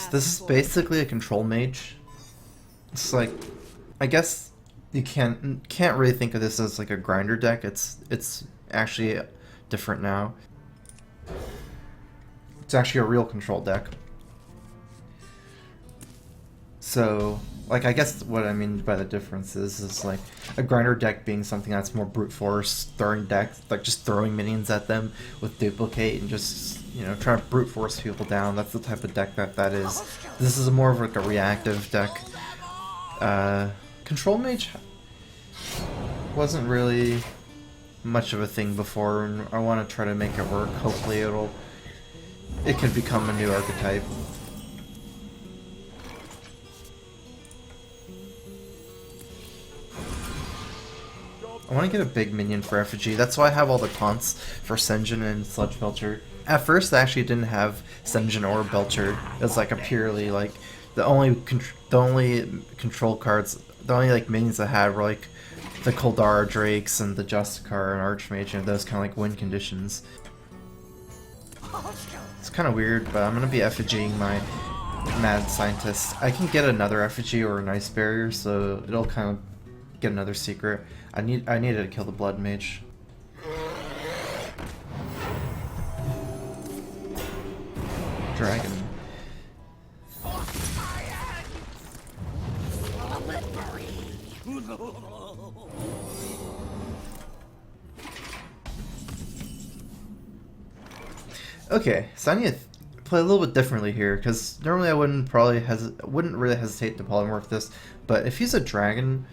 So this is basically a Control Mage. It's like, I guess you can't really think of this as like a grinder deck. It's actually different now. It's actually a real control deck. So, like, I guess what I mean by the difference is like a grinder deck being something that's more brute force, throwing decks, like just throwing minions at them with duplicate and just, you know, trying to brute force people down. That's the type of deck that is. This is more of like a reactive deck. Control Mage wasn't really much of a thing before, and I want to try to make it work. Hopefully it can become a new archetype. I want to get a big minion for effigy. That's why I have all the taunts for Sen'jin and Sludge Belcher. At first, I actually didn't have Sen'jin or Belcher. It was like a purely like the only control cards, the only like minions I had were like the Koldara Drakes and the Justicar and Archmage and those kind of like win conditions. It's kind of weird, but I'm gonna be effigying my mad scientist. I can get another effigy or an ice barrier, so it'll kind of get another secret. I needed to kill the blood mage. Dragon. Okay, so I need to play a little bit differently here, because normally I wouldn't really hesitate to polymorph this, but if he's a dragon,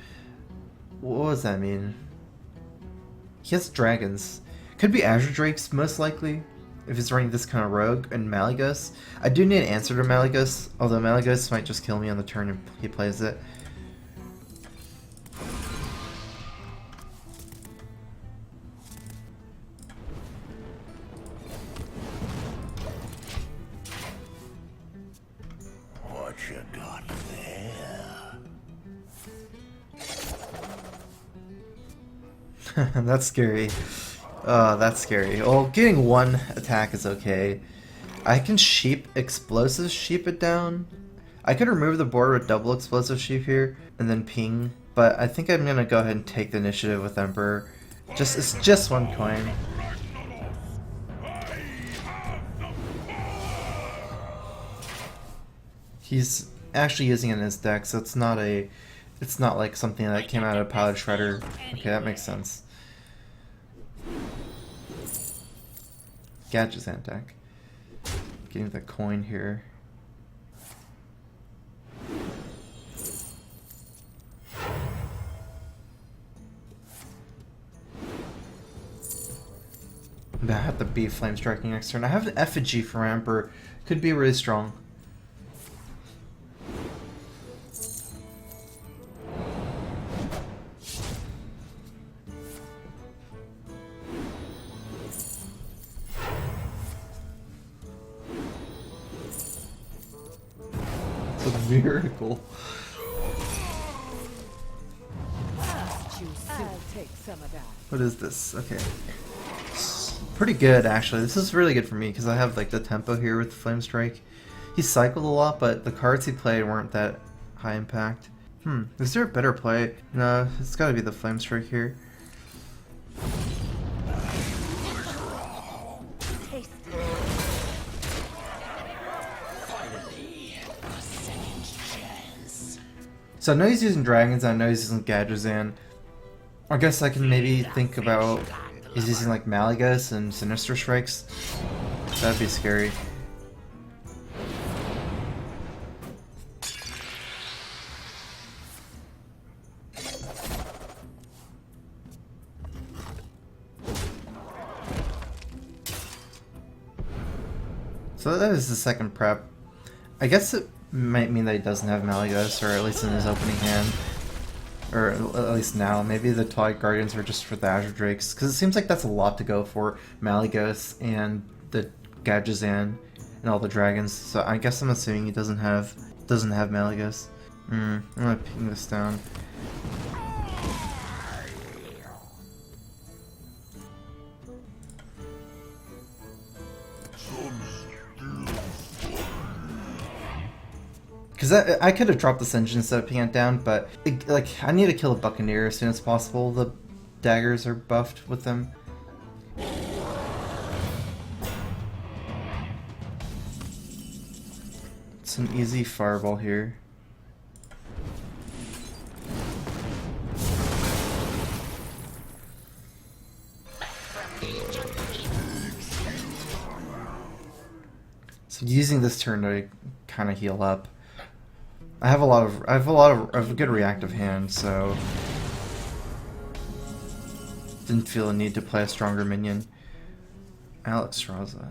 what does that mean? He has dragons. Could be Azure Drakes, most likely, if he's running this kind of rogue, and Malygos. I do need an answer to Malygos, although Malygos might just kill me on the turn if he plays it. What you got there? That's scary. Oh, that's scary. Well, getting one attack is okay. I can explosive sheep it down. I could remove the board with double explosive sheep here and then ping, but I think I'm gonna go ahead and take the initiative with Emperor. It's just one coin. He's actually using it in his deck, so it's not like something that came out of Pilot Shredder. Okay, that makes sense. Gadgetzan deck. Getting the coin here. I have the B Flame Striking next turn. I have an Effigy for Emperor. Could be really strong. It's a miracle. What is this? Okay. Pretty good, actually. This is really good for me because I have like the tempo here with Flame Strike. He cycled a lot, but the cards he played weren't that high impact. Is there a better play? No, it's gotta be the Flame Strike here. So I know he's using dragons, I know he's using Gadgetzan. I guess I can maybe think about he's using like Malygos and Sinister Strikes. That'd be scary. So that is the second prep. I guess it might mean that he doesn't have Malygos, or at least in his opening hand. Or at least now. Maybe the Twilight Guardians are just for the Azure Drakes. Because it seems like that's a lot to go for. Malygos and the Gadgetzan and all the dragons. So I guess I'm assuming he doesn't have Malygos. I'm gonna ping this down. Because I could have dropped this engine instead of pinging it down, but like I need to kill a Buccaneer as soon as possible. The daggers are buffed with them. It's an easy fireball here. So using this turn to kind of heal up. I have a good reactive hand, so didn't feel a need to play a stronger minion. Alex Raza.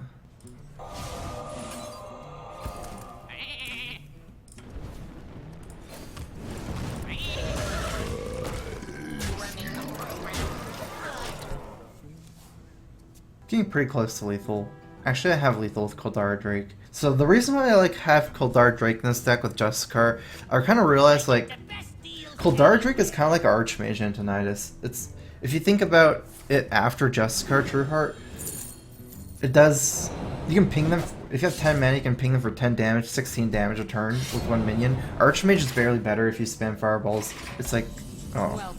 Getting pretty close to lethal. Actually, I have lethal with Kaldara Drake. So the reason why I like have Kaldara Drake in this deck with Justicar, I kind of realized like Kaldara Drake is kind of like Archmage Antonidas. It's if you think about it after Justicar Trueheart, it does. You can ping them if you have 10 mana. You can ping them for 10 damage, 16 damage a turn with one minion. Archmage is barely better if you spam fireballs. It's like oh.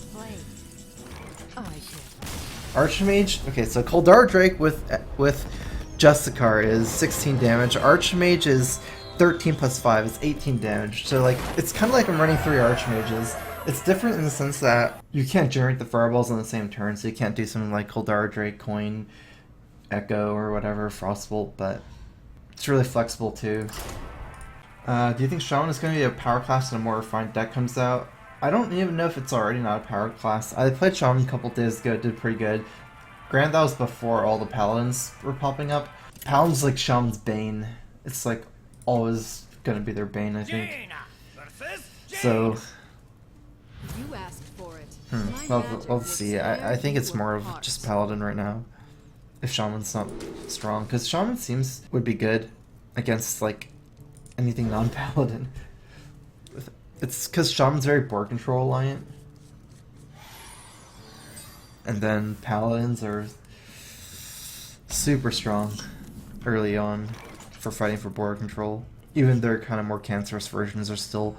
Archmage. Okay, so Kaldara Drake with Justicar is 16 damage. Archmage is 13 plus 5. It's 18 damage. So like it's kind of like I'm running 3 Archmages. It's different in the sense that you can't generate the fireballs on the same turn, so you can't do something like Kaldara Drake, Coin, Echo, or whatever, Frostbolt, but it's really flexible too. Do you think Shaman is going to be a power class when a more refined deck comes out? I don't even know if it's already not a power class. I played Shaman a couple days ago, it did pretty good. Granted, that was before all the Paladins were popping up. Paladins like Shaman's Bane. It's like always gonna be their Bane, I think. So, You asked for it. well, let's see. I think it's more of just Paladin right now. If Shaman's not strong. Because Shaman would be good against like anything non-Paladin. It's because Shaman's very board control reliant. And then Paladins are super strong early on for fighting for board control. Even their kind of more cancerous versions are still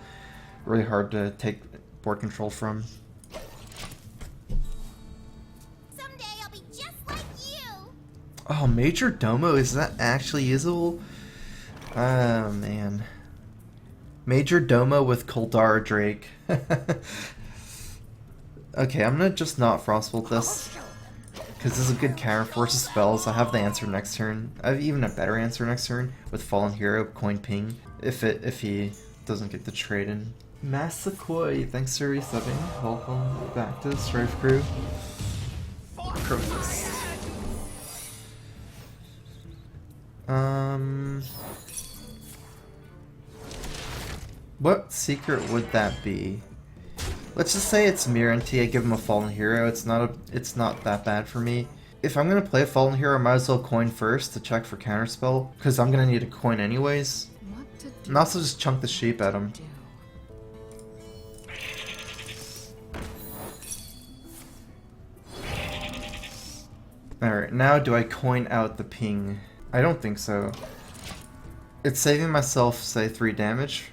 really hard to take board control from. Someday I'll be just like you. Oh, Major Domo, is that actually usable? Oh man. Major Domo with Kaldara Drake. Okay, I'm gonna just not Frostbolt this. Because this is a good counter force of spells. I have the answer next turn. I have even a better answer next turn with Fallen Hero, Coin Ping. If he doesn't get the trade in. Masakoi, thanks for resubbing. Welcome back to the StrifeCro. Crocus. What secret would that be? Let's just say it's Miranti. I give him a Fallen Hero. It's not that bad for me. If I'm gonna play a Fallen Hero, I might as well coin first to check for counterspell, because I'm gonna need a coin anyways. And also just chunk the sheep at him. Alright, now do I coin out the ping? I don't think so. It's saving myself, say, 3 damage.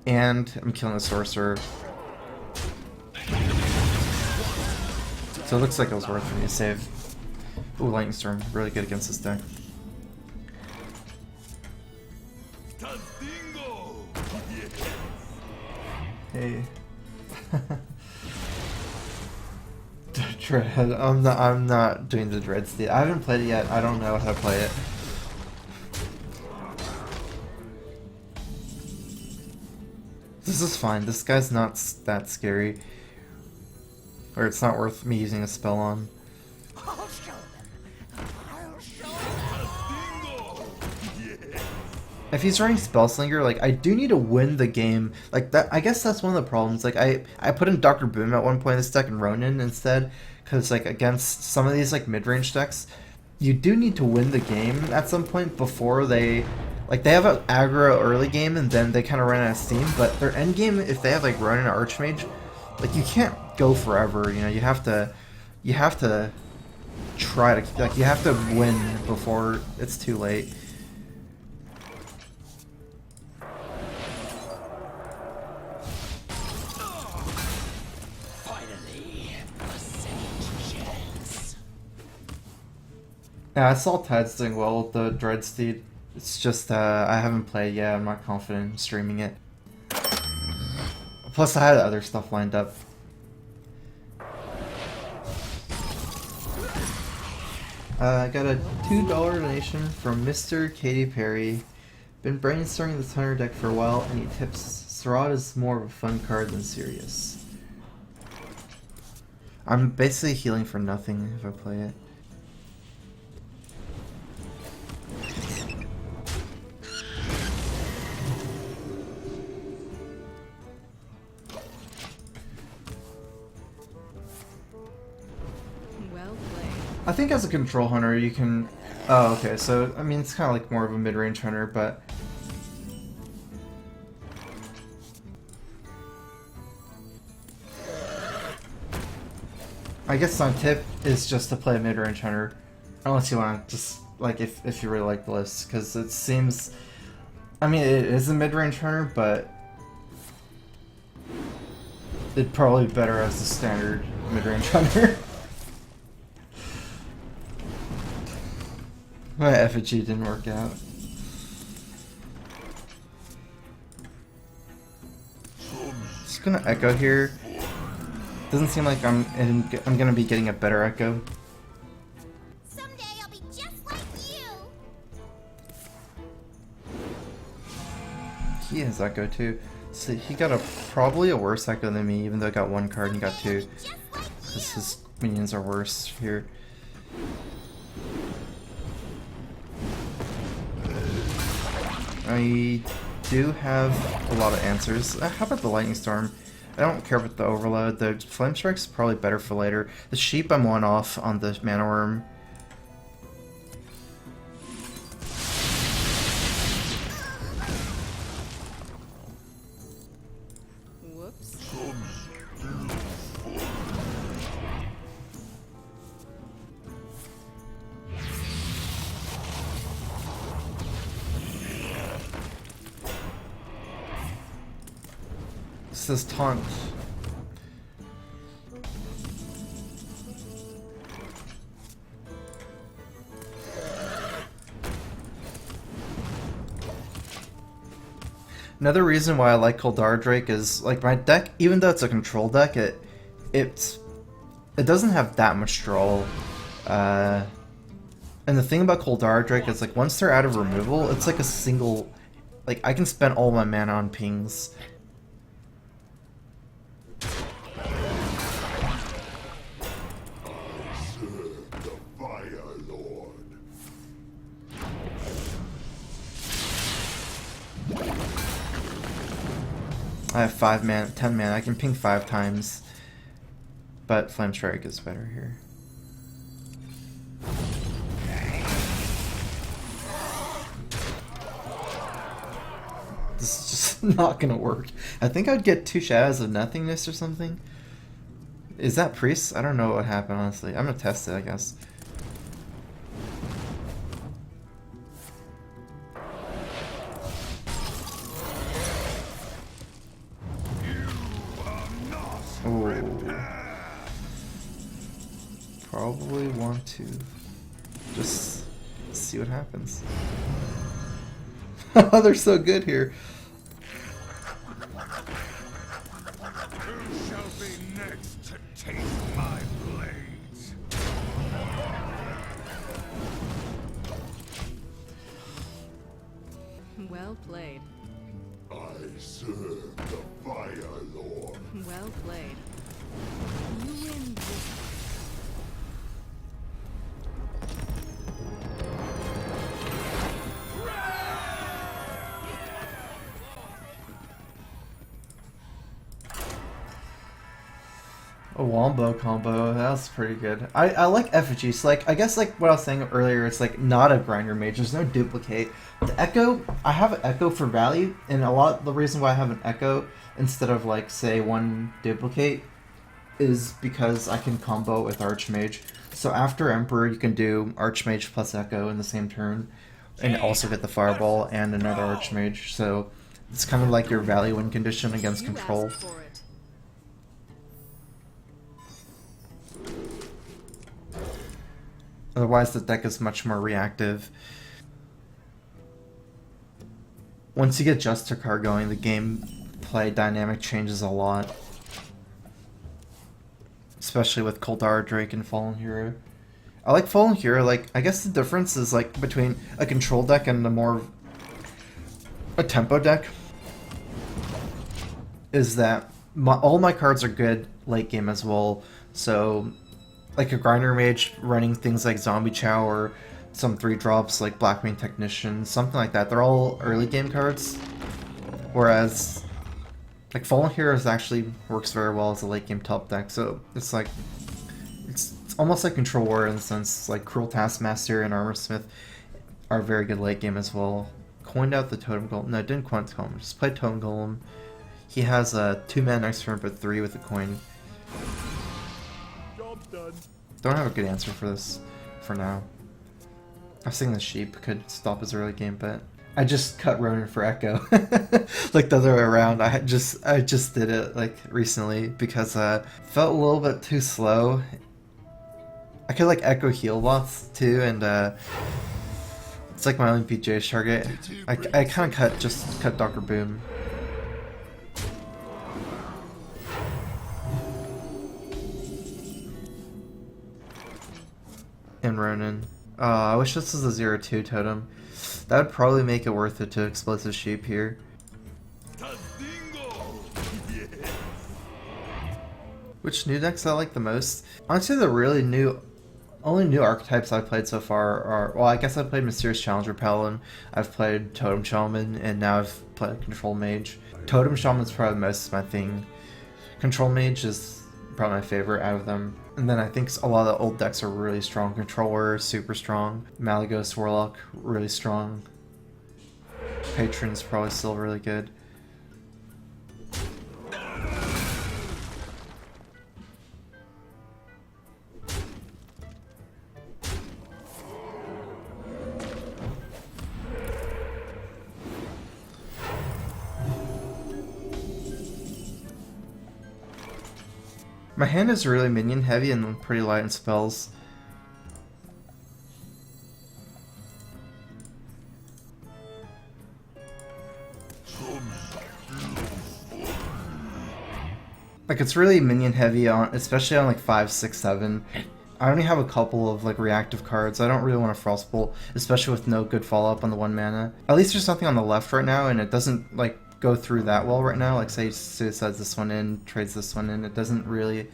And I'm killing the sorcerer. So it looks like it was worth me to save. Ooh, Lightning Storm, really good against this deck. Hey. Dread. I'm not doing the Dread Steed. I haven't played it yet. I don't know how to play it. This is fine. This guy's not that scary. Or it's not worth me using a spell on. If he's running Spellslinger, like, I do need to win the game. Like, that, I guess that's one of the problems. Like, I put in Dr. Boom at one point in this deck and Ronin instead. Because, like, against some of these, like, mid-range decks, you do need to win the game at some point before they... Like, they have an aggro early game and then they kind of run out of steam. But their end game, if they have, like, Ronin or Archmage, like, you can't go forever, you know, you have to try to, like, you have to win before it's too late. Yeah, I saw Tide's doing well with the Dreadsteed. It's just I haven't played yet. I'm not confident in streaming it. Plus, I had other stuff lined up. I got a $2 donation from Mr. Katy Perry. Been brainstorming this hunter deck for a while. Any tips? Sarad is more of a fun card than serious. I'm basically healing for nothing if I play it. Well played. I think as a control hunter you can... Oh, okay, so, I mean, it's kind of like more of a mid-range hunter, but... I guess my tip is just to play a mid-range hunter, unless you want to just, like, if you really like the list, because it seems... I mean, it is a mid-range hunter, but... it'd probably be better as a standard mid-range hunter. My effigy didn't work out. Just gonna echo here. Doesn't seem like I'm gonna be getting a better echo. Someday I'll be just like you. He has echo too. So he got probably a worse echo than me, even though I got one card and he got two. Just like Because his minions are worse here. I do have a lot of answers. How about the Lightning Storm? I don't care about the Overload. The Flame Strike's probably better for later. The Sheep I'm one off on the Mana Worm. Whoops. This is Taunt. Another reason why I like Koldar Drake is, like, my deck, even though it's a control deck, it doesn't have that much draw. And the thing about Koldar Drake is, like, once they're out of removal, it's like a single, like, I can spend all my mana on pings. I have 5 mana, 10 mana. I can ping 5 times, but Flame Strike is better here. This is just not gonna work. I think I'd get 2 Shadows of Nothingness or something. Is that Priest? I don't know what happened, honestly. I'm gonna test it, I guess. Ooh. Probably want to just see what happens. They're so good here. Who shall be next to taste my blades? Well played. I serve the Fire Lord. Well played. You win this. A Wombo combo, that was pretty good. I like effigies. Like, I guess like what I was saying earlier, it's like not a Grinder Mage. There's no duplicate. The Echo, I have an Echo for value, and a lot the reason why I have an Echo instead of like say one duplicate is because I can combo with Archmage. So after Emperor, you can do Archmage plus Echo in the same turn, and also get the Fireball and another Archmage. So it's kind of like your value win condition against You control. asked for it. Otherwise, the deck is much more reactive. Once you get Justicar going, the gameplay dynamic changes a lot. Especially with Koldar Drake and Fallen Hero. I like Fallen Hero, like, I guess the difference is like between a control deck and a tempo deck is that all my cards are good late game as well. So like a Grinder Mage running things like Zombie Chow or some 3-drops like Blackmane Technician, something like that. They're all early game cards. Whereas like Fallen Heroes actually works very well as a late game top deck. So it's like it's almost like Control War in the sense like Cruel Taskmaster and Armorsmith are very good late game as well. Coined out the Totem Golem. No, didn't coin the Golem. Just played Totem Golem. He has a 2-mana next turn, but 3 with the coin. Job done. Don't have a good answer for this for now. I was thinking the sheep could stop his early game, but I just cut Ronin for Echo. Like the other way around. I just did it like recently because felt a little bit too slow. I could like Echo heal bots too, and it's like my only PJ target. I kind of cut Dr. Boom. And Ronin. I wish this was a 0-2 totem. That would probably make it worth it to Explosive Sheep here. Which new decks I like the most? Honestly, the really only new archetypes I've played so far are, well, I guess I've played Mysterious Challenger Paladin, I've played Totem Shaman, and now I've played Control Mage. Totem Shaman's probably the most my thing. Control Mage is probably my favorite out of them. And then I think a lot of the old decks are really strong. Controller, super strong. Malygos Warlock, really strong. Patron's probably still really good. My hand is really minion heavy and pretty light in spells. Like it's really minion heavy on, especially on like 5, 6, 7. I only have a couple of like reactive cards. I don't really want to Frostbolt, especially with no good follow up on the 1 mana. At least there's nothing on the left right now, and it doesn't like go through that well right now. Like say he suicides this one in, trades this one in, it doesn't really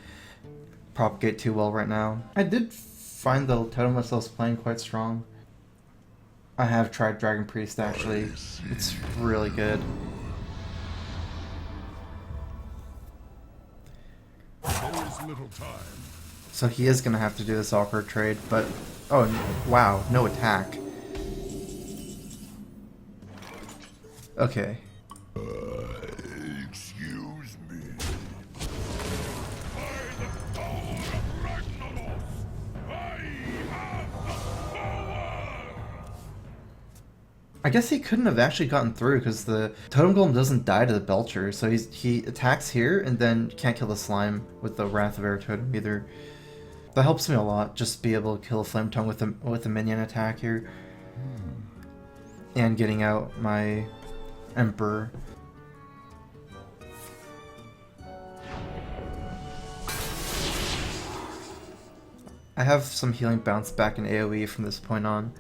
propagate too well right now. I did find the totem list I was playing quite strong. I have tried Dragon Priest actually. It's really good. Always little time. So he is gonna have to do this awkward trade, but oh wow, no attack. Okay. Excuse me. By the power of Ragnaros, I have the power! I guess he couldn't have actually gotten through because the Totem Golem doesn't die to the Belcher, so he attacks here and then can't kill the slime with the Wrath of Air Totem either. That helps me a lot, just be able to kill a Flame Tongue with a minion attack here. And getting out my Emperor. I have some healing bounce back in AoE from this point on.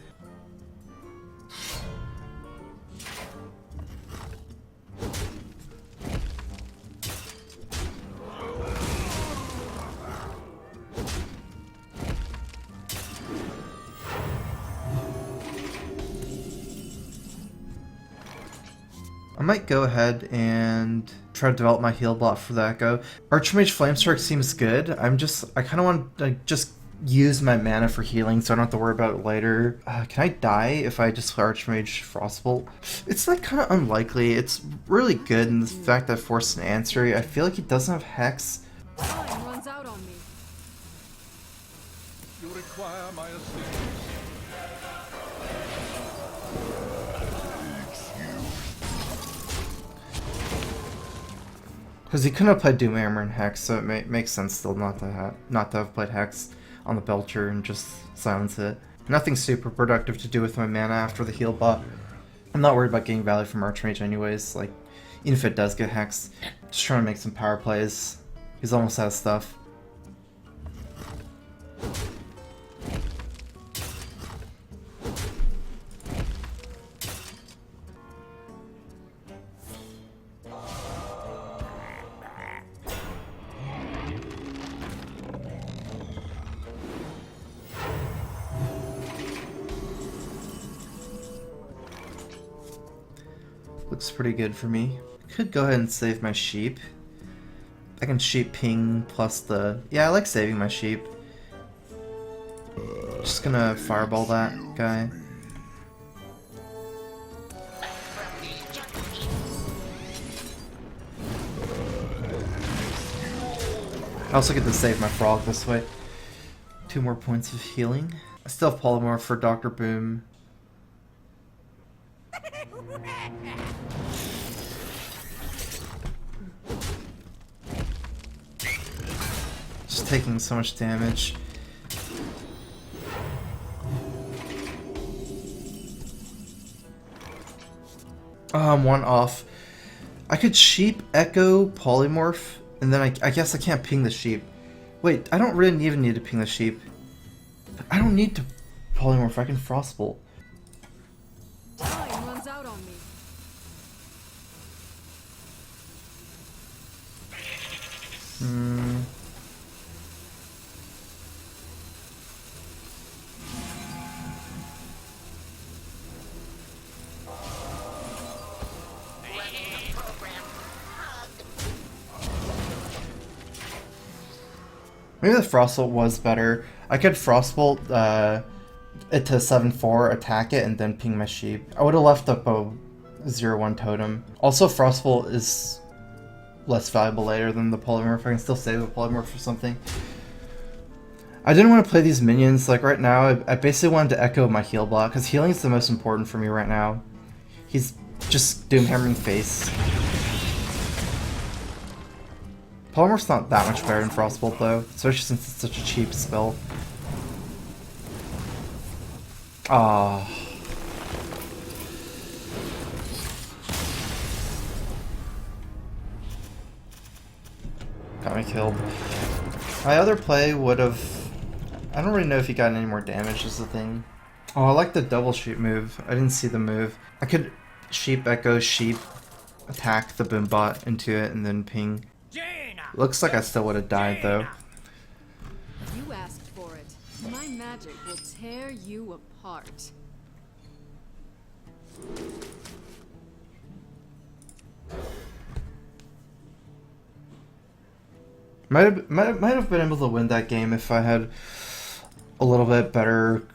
I might go ahead and try to develop my heal bot for that go. Archmage Flamestrike seems good. I kind of want to just use my mana for healing so I don't have to worry about it later. Can I die if I just Archmage Frostbolt? It's like kind of unlikely. It's really good in the fact that I forced an answer. I feel like he doesn't have Hex. Time runs out on me. You require my assistance. Because he couldn't have played Doom Hammer and Hex, so it makes sense still not to have played Hex. on the Belcher and just silence it. Nothing super productive to do with my mana after the heal bot. I'm not worried about getting value from Archmage anyways, like, even if it does get hexed. Just trying to make some power plays. He's almost out of stuff. Looks pretty good for me. Could go ahead and save my sheep. I can sheep ping plus the... Yeah, I like saving my sheep. Just gonna fireball that guy. I also get to save my frog this way. 2 more points of healing. I still have polymorph for Dr. Boom. Just taking so much damage. Oh, I'm 1 off. I could sheep, echo, polymorph, and then I guess I can't ping the sheep. Wait, I don't really even need to ping the sheep. I don't need to polymorph, I can frostbolt. Time runs out on me. Maybe the Frostbolt was better. I could Frostbolt it to 7-4, attack it, and then ping my sheep. I would have left up a 0-1 totem. Also, Frostbolt is less valuable later than the Polymorph. I can still save the Polymorph for something. I didn't want to play these minions. Like right now, I basically wanted to echo my heal block, because healing is the most important for me right now. He's just doomhammering face. Polymorph's not that much better than Frostbolt though, especially since it's such a cheap spell. Ah. Got me killed. My other play would have... I don't really know if he got any more damage is the thing. Oh, I like the double sheep move. I didn't see the move. I could sheep echo, sheep, attack the boombot into it, and then ping. Looks like I still would have died though. You asked for it. My magic will tear you apart. Might have been able to win that game if I had a little bit better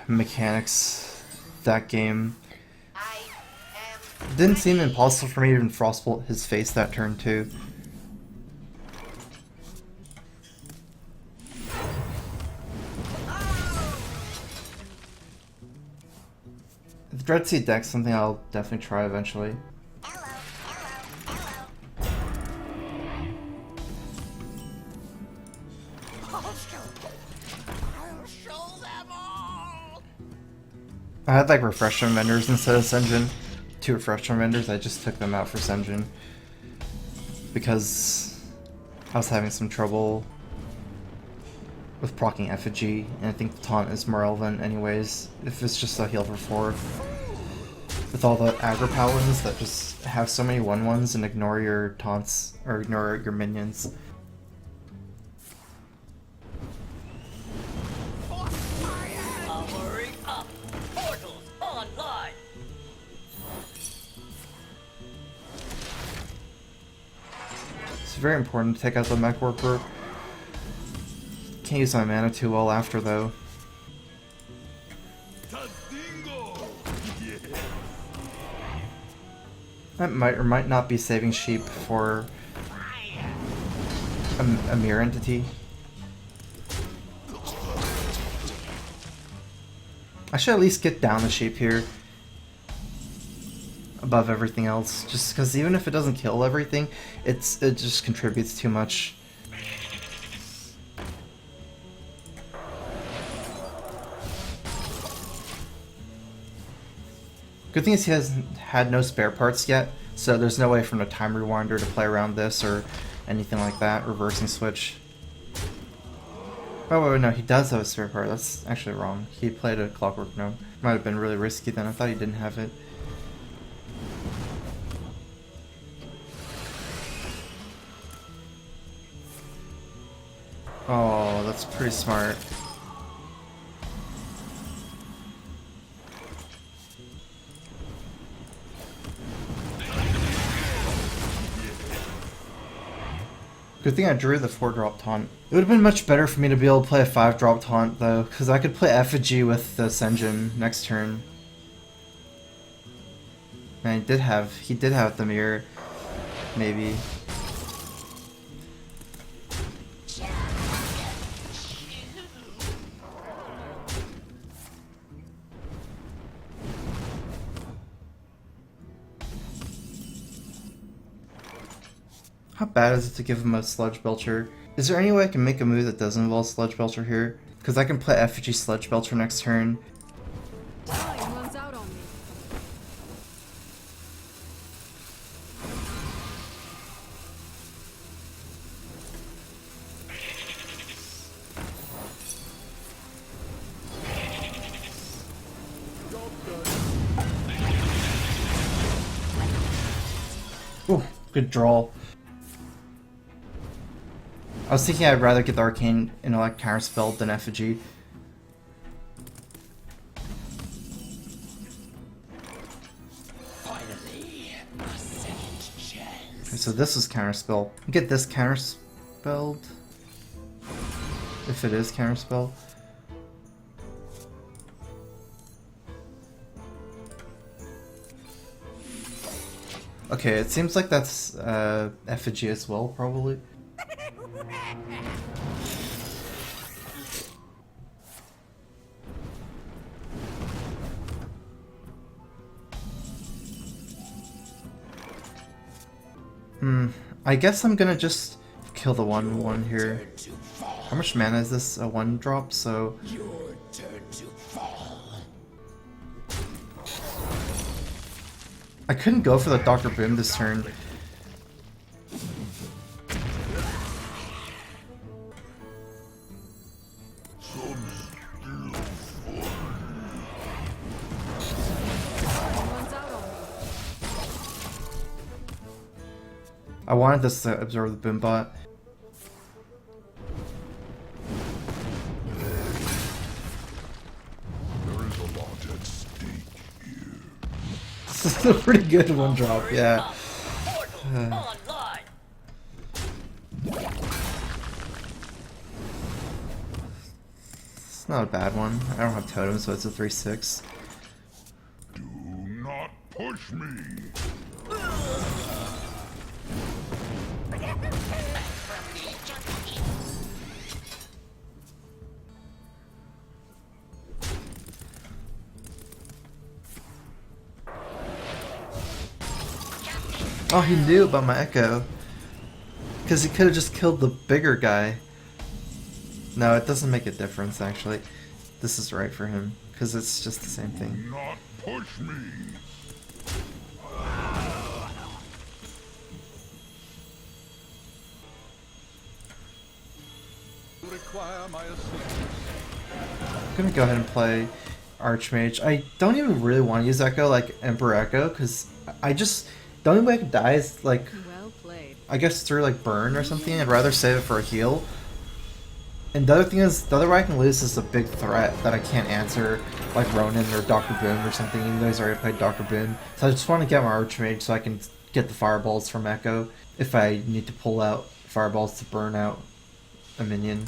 mechanics that game. It didn't seem impossible for me to even frostbolt his face that turn too. The Dreadseed deck's something I'll definitely try eventually. I had like refreshment vendors instead of Senjin. 2 refreshment vendors, I just took them out for Senjin. Because I was having some trouble with proccing Effigy, and I think the taunt is more relevant anyways, if it's just a heal for 4. With all the aggro paladins that just have so many 1/1s and ignore your taunts, or ignore your minions. It's very important to take out the Mech Warper. Can't use my mana too well after though. I might or might not be saving sheep for a mirror entity. I should at least get down the sheep here above everything else, just because even if it doesn't kill everything, it just contributes too much. Good thing is he has had no spare parts yet, so there's no way from the time rewinder to play around this or anything like that. Reversing switch. Oh wait, no, he does have a spare part. That's actually wrong. He played a Clockwork Gnome. Might have been really risky then. I thought he didn't have it. Oh, that's pretty smart. Good thing I drew the 4-drop taunt. It would have been much better for me to be able to play a 5-drop taunt though, because I could play Effigy with the Senjin next turn. Man, he did have the mirror, maybe. How bad is it to give him a Sludge Belcher? Is there any way I can make a move that doesn't involve Sludge Belcher here? Because I can play Effigy Sludge Belcher next turn. Time runs out on me. Ooh, good draw. I was thinking I'd rather get the Arcane Intellect counterspelled than Effigy. Finally, a second chance. Okay, so this is counterspell. Get this counterspelled. If it is counterspell. Okay, it seems like that's Effigy as well, probably. I guess I'm gonna just kill the 1/1 here. How much mana is this? A 1-drop, so... Your turn to fall. I couldn't go for the Dr. Boom this turn. I wanted this to absorb the Boom Bot. There is a lot at stake here. This is a pretty good 1-drop, yeah. It's not a bad one. I don't have totem, so it's a 3/6. Do not push me. Oh, he knew about my Echo. Because he could have just killed the bigger guy. No, it doesn't make a difference, actually. This is right for him, because it's just the same thing. Do not push me. Require my assistance. I'm gonna go ahead and play Archmage. I don't even really want to use Echo like Emperor Echo, because I just... The only way I could die is, like, Well played. I guess through, like, burn or something. I'd rather save it for a heal. And the other thing is, the other way I can lose is a big threat that I can't answer, like Ronin or Dr. Boom or something, even though he's already played Dr. Boom. So I just want to get my Archmage so I can get the Fireballs from Echo if I need to pull out Fireballs to burn out a minion.